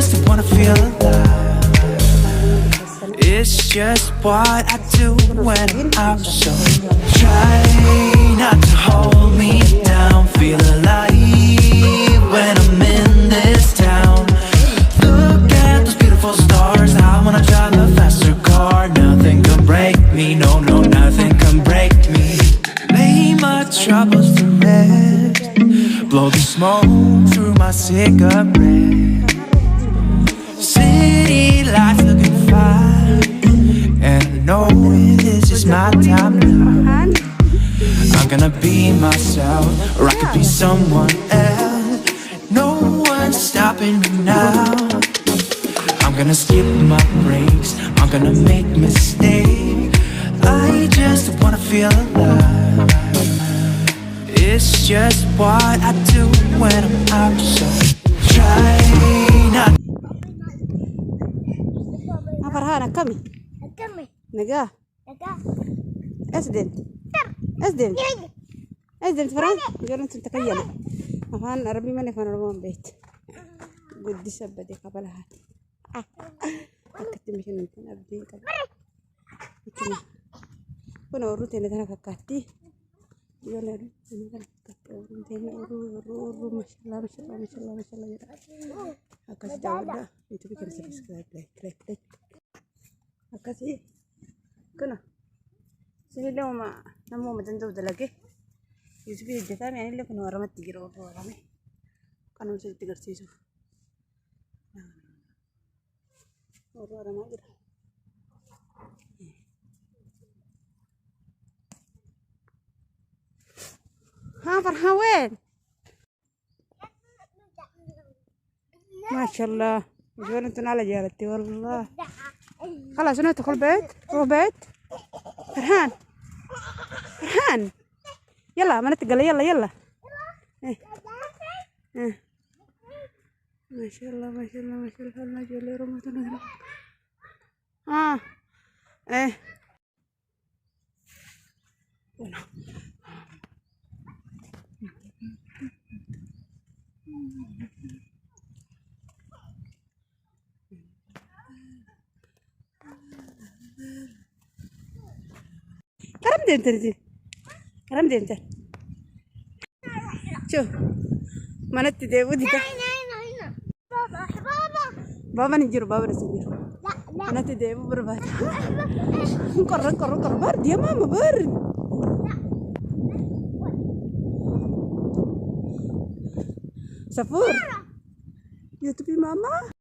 just wanna feel alive. It's just what I do when I'm out. So try not to hold me down. Feel alive when I'm in this town. Look at those beautiful stars. I wanna drive a faster car. Nothing can break me. No, no, nothing can break me. Lay my troubles to rest. Blow the smoke through my cigarette. City lights looking fine, and I know this is my time now. I'm gonna be myself, or I could be someone else. No one's stopping me now. I'm gonna skip my breaks, I'm gonna make mistakes. I just wanna feel alive. It's just what I do when I'm out. So try not. فرحانة كمي نجاه أسدن أسدن أسدن فرحان جرن تتكيل أفان عربي ماني فان روان بيت قد سبدي قبل هاتي أكتم مش نمتن أبدين قبل كنا وروتين أنا فكرتي يلا أنا فكرت أنا ورو ما شاء الله ما شاء الله ما شاء الله ما شاء الله أكاس dawadha itu bikin subscribe like akasi kana sihilo ma namo madan daw dalage YouTube jeta me anile kuno aramat tigiro ko arame kanu se tigarsisu oro arama gira ha farhawen ما شاء الله جوال انتن على جارتي والله خلاص انا ادخل بيت روح بيت فرحان فرحان يلا ما نتقل يلا يلا ما شاء الله ما شاء الله ما شاء الله ما جولي رمتنا ايه كرم دي انت كرم دي انت شوف ما نتي دي ودي ده بابا نجيرو بابا نسيبيرو ما نتي دي بربات قرر برد يا ماما برد سفور يوتيوب ماما